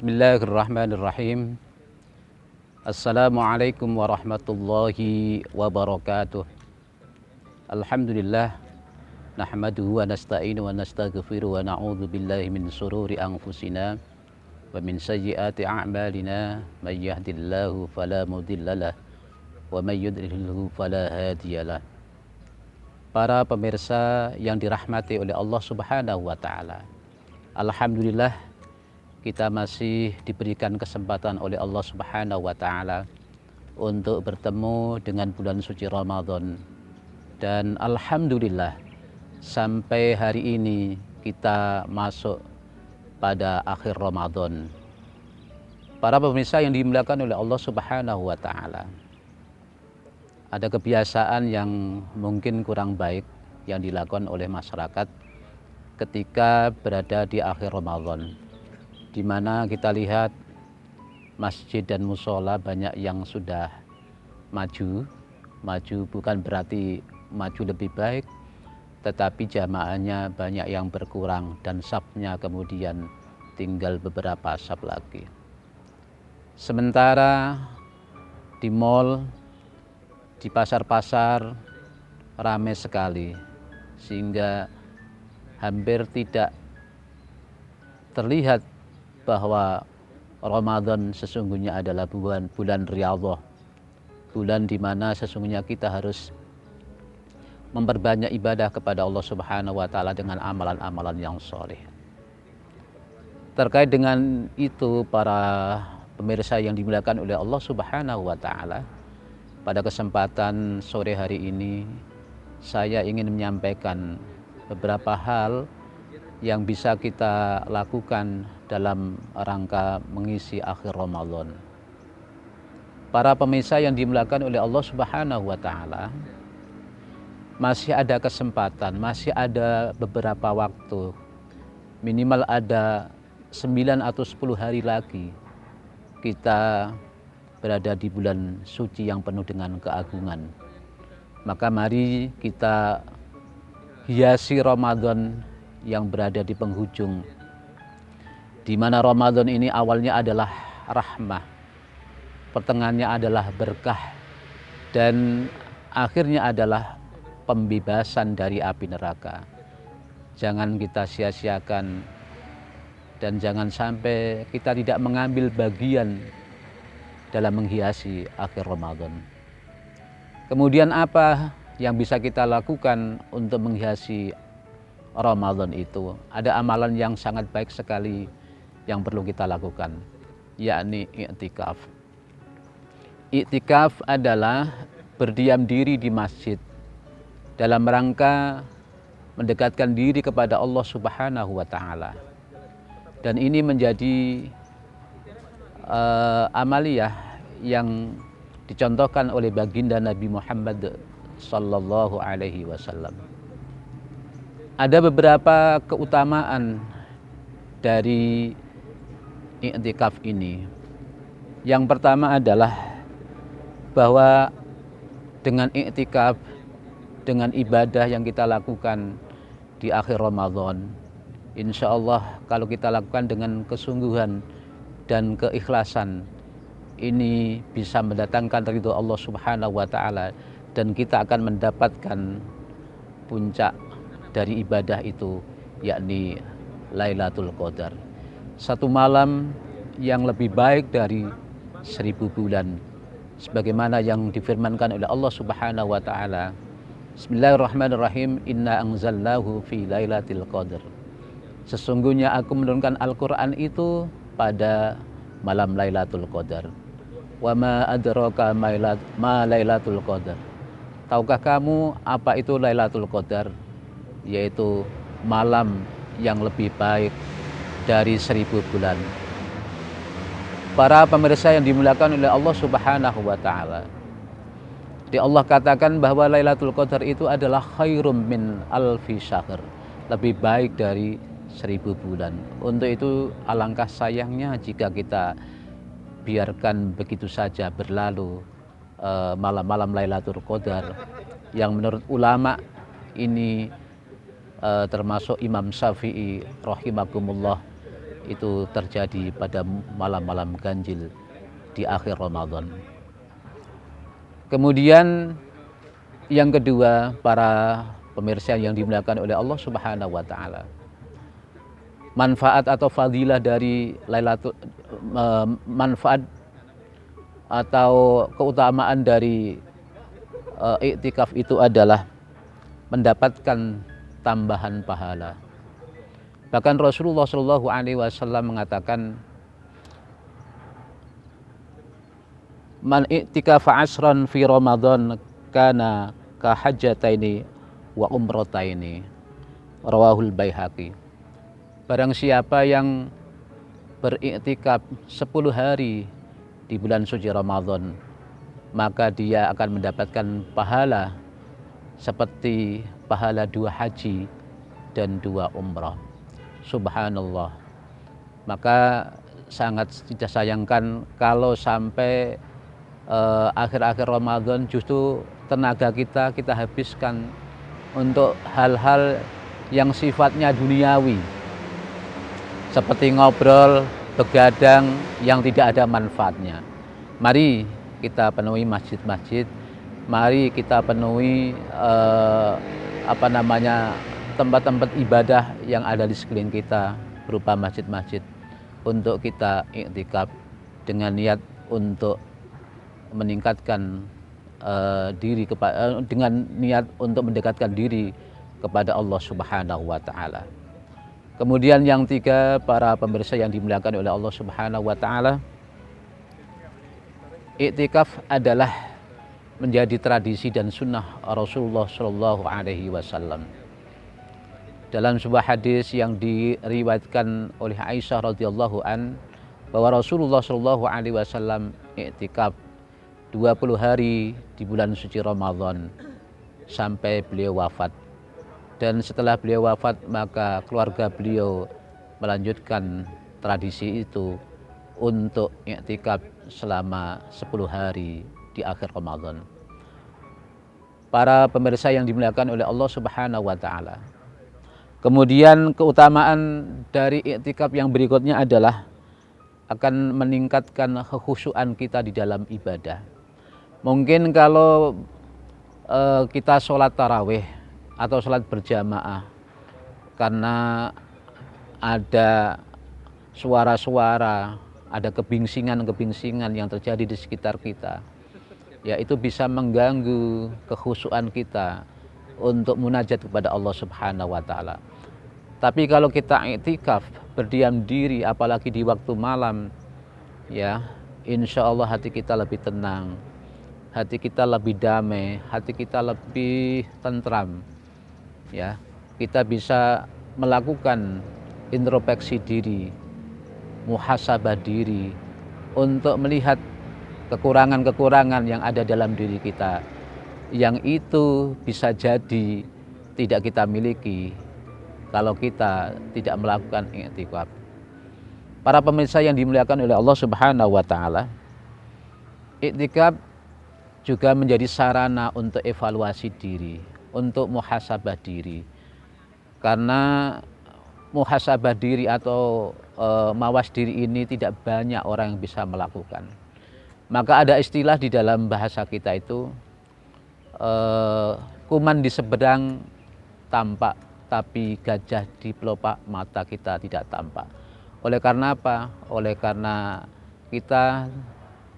Bismillahirrahmanirrahim. Assalamualaikum warahmatullahi wabarakatuh. Alhamdulillah, nahmaduhu wa nasta'inu wa nastaghfiru wa na'udzu billahi min sururi anfusina wa min sayyiati a'malina. May yahdihillahu fala mudhillalah wa may yudlilhu fala hadiyalah. Para pemirsa yang dirahmati oleh Allah Subhanahu wa taala. Alhamdulillah, kita masih diberikan kesempatan oleh Allah Subhanahu wa taala untuk bertemu dengan bulan suci Ramadan. Dan alhamdulillah, sampai hari ini kita masuk pada akhir Ramadan. Para pemirsa yang dimuliakan oleh Allah Subhanahu wa taala. Ada kebiasaan yang mungkin kurang baik yang dilakukan oleh masyarakat ketika berada di akhir Ramadan, di mana kita lihat masjid dan musola banyak yang sudah maju bukan berarti maju lebih baik, tetapi jamaahnya banyak yang berkurang dan safnya kemudian tinggal beberapa saf lagi. Sementara di mal, di pasar-pasar ramai sekali, sehingga hampir tidak terlihat bahwa Ramadan sesungguhnya adalah bulan riyadhah, bulan di mana sesungguhnya kita harus memperbanyak ibadah kepada Allah Subhanahu wa taala dengan amalan-amalan yang soleh. Terkait dengan itu, para pemirsa yang dimuliakan oleh Allah Subhanahu wa taala, pada kesempatan sore hari ini saya ingin menyampaikan beberapa hal yang bisa kita lakukan dalam rangka mengisi akhir Ramadan. Para pemirsa yang dimuliakan oleh Allah Subhanahu wa taala, masih ada kesempatan, masih ada beberapa waktu, minimal ada 9 atau 10 hari lagi kita berada di bulan suci yang penuh dengan keagungan. Maka mari kita hiasi Ramadan yang berada di penghujung, di mana Ramadan ini awalnya adalah rahmah, pertengahannya adalah berkah, dan akhirnya adalah pembebasan dari api neraka. Jangan kita sia-siakan dan jangan sampai kita tidak mengambil bagian dalam menghiasi akhir Ramadan. Kemudian apa yang bisa kita lakukan untuk menghiasi Ramadan itu? Ada amalan yang sangat baik sekali yang perlu kita lakukan, yakni i'tikaf. I'tikaf adalah berdiam diri di masjid dalam rangka mendekatkan diri kepada Allah Subhanahu wa taala. Dan ini menjadi amaliyah yang dicontohkan oleh baginda Nabi Muhammad sallallahu alaihi wasallam. Ada beberapa keutamaan dari i'tikaf ini. Yang pertama adalah bahwa dengan i'tikaf, dengan ibadah yang kita lakukan di akhir Ramadan, insya Allah kalau kita lakukan dengan kesungguhan dan keikhlasan, ini bisa mendatangkan ridho Allah Subhanahu wa taala, dan kita akan mendapatkan puncak dari ibadah itu, yakni Lailatul Qadar. Satu malam yang lebih baik dari 1000 bulan, sebagaimana yang difirmankan oleh Allah Subhanahu wa taala. Bismillahirrahmanirrahim. Inna anzalnahu fi Lailatul Qadar. Sesungguhnya aku menurunkan Al-Qur'an itu pada malam Lailatul Qadar. Wa ma adraka ma Lailatul Qadar. Tahukah kamu apa itu Lailatul Qadar? Yaitu malam yang lebih baik dari 1000 bulan. Para pemirsa yang dimuliakan oleh Allah Subhanahu wa taala, di Allah katakan bahwa Lailatul Qadar itu adalah khairum min alfi syahr, lebih baik dari 1000 bulan. Untuk itu alangkah sayangnya jika kita biarkan begitu saja berlalu malam-malam Lailatul Qadar, yang menurut ulama ini termasuk Imam Syafi'i rahimahumullah itu terjadi pada malam-malam ganjil di akhir Ramadan. Kemudian yang kedua, para pemirsa yang dimuliakan oleh Allah Subhanahu wa taala, manfaat atau fadilah dari manfaat atau keutamaan dari iktikaf itu adalah mendapatkan tambahan pahala. Bahkan Rasulullah Shallallahu Alaihi Wasallam mengatakan, man i'tikafa asran fi Ramadan kana ka hajjataini wa umrataini, rawahul Baihaqi. Barang siapa yang beriktikaf 10 hari di bulan suci Ramadan, maka dia akan mendapatkan pahala seperti pahala 2 haji dan 2 umrah. Subhanallah. Maka sangat tidak sayangkan kalau sampai akhir-akhir Ramadan justru tenaga kita habiskan untuk hal-hal yang sifatnya duniawi, seperti ngobrol, begadang yang tidak ada manfaatnya. Mari kita penuhi masjid-masjid, mari kita penuhi tempat-tempat ibadah yang ada di sekeliling kita berupa masjid-masjid untuk kita iktikaf dengan niat untuk meningkatkan diri dengan niat untuk mendekatkan diri kepada Allah Subhanahu wa taala. Kemudian yang tiga, para pemirsa yang dimuliakan oleh Allah Subhanahu wa taala, iktikaf adalah menjadi tradisi dan sunnah Rasulullah Shallallahu Alaihi Wasallam. Dalam sebuah hadis yang diriwayatkan oleh Aisyah radhiyallahu an, bahwa Rasulullah Shallallahu Alaihi Wasallam iktikaf 20 hari di bulan suci Ramadan sampai beliau wafat. Dan setelah beliau wafat, maka keluarga beliau melanjutkan tradisi itu untuk iktikaf selama 10 hari di akhir Ramadan. Para pemirsa yang dimuliakan oleh Allah Subhanahu wa taala. Kemudian keutamaan dari iktikaf yang berikutnya adalah akan meningkatkan kekhusyuan kita di dalam ibadah. Mungkin kalau kita sholat tarawih atau sholat berjamaah, karena ada suara-suara, ada kebingsingan yang terjadi di sekitar kita, ya itu bisa mengganggu kekhusyuan kita untuk munajat kepada Allah Subhanahu wa taala. Tapi kalau kita iktikaf, berdiam diri, apalagi di waktu malam, ya insya Allah hati kita lebih tenang, hati kita lebih damai, hati kita lebih tentram. Ya, kita bisa melakukan introspeksi diri, muhasabah diri, untuk melihat kekurangan-kekurangan yang ada dalam diri kita, yang itu bisa jadi tidak kita miliki kalau kita tidak melakukan iktikaf. Para pemirsa yang dimuliakan oleh Allah Subhanahu wa taala, iktikaf juga menjadi sarana untuk evaluasi diri, untuk muhasabah diri. Karena muhasabah diri atau mawas diri ini tidak banyak orang yang bisa melakukan. Maka ada istilah di dalam bahasa kita itu, kuman di seberang tampak, tapi gajah di pelopak mata kita tidak tampak. Oleh karena apa? Oleh karena kita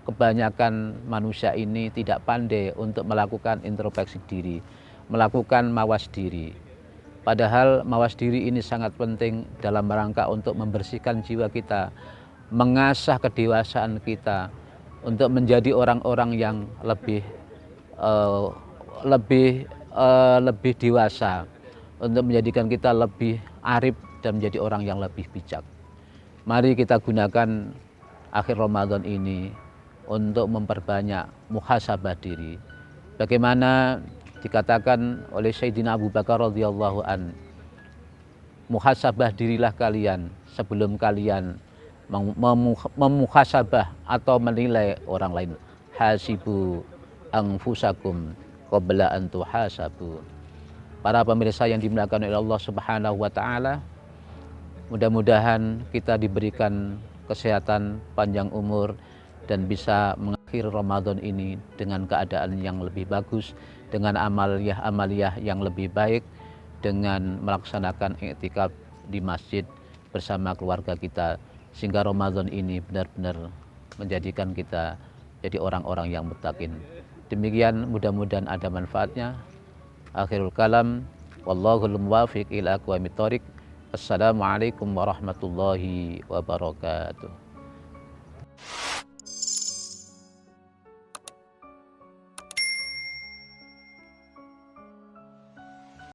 kebanyakan manusia ini tidak pandai untuk melakukan introspeksi diri, melakukan mawas diri. Padahal mawas diri ini sangat penting dalam rangka untuk membersihkan jiwa kita, mengasah kedewasaan kita, untuk menjadi orang-orang yang lebih dewasa, untuk menjadikan kita lebih arif dan menjadi orang yang lebih bijak. Mari kita gunakan akhir Ramadan ini untuk memperbanyak muhasabah diri. Bagaimana dikatakan oleh Sayyidina Abu Bakar radhiyallahu an, muhasabah dirilah kalian sebelum kalian memuhasabah atau menilai orang lain. Hasibu anfusakum qabla an tuhasabu. Para pemirsa yang dimuliakan oleh Allah Subhanahu wa taala, Mudah-mudahan kita diberikan kesehatan, panjang umur, dan bisa mengakhiri Ramadan ini dengan keadaan yang lebih bagus, dengan amaliyah-amaliyah yang lebih baik, dengan melaksanakan i'tikaf di masjid bersama keluarga kita, sehingga Ramadan ini benar-benar menjadikan kita jadi orang-orang yang muttaqin. Demikian, mudah-mudahan ada manfaatnya. Akhirul kalam, wallahul muwafiq ila aqwamit thoriq. Assalamualaikum warahmatullahi wabarakatuh.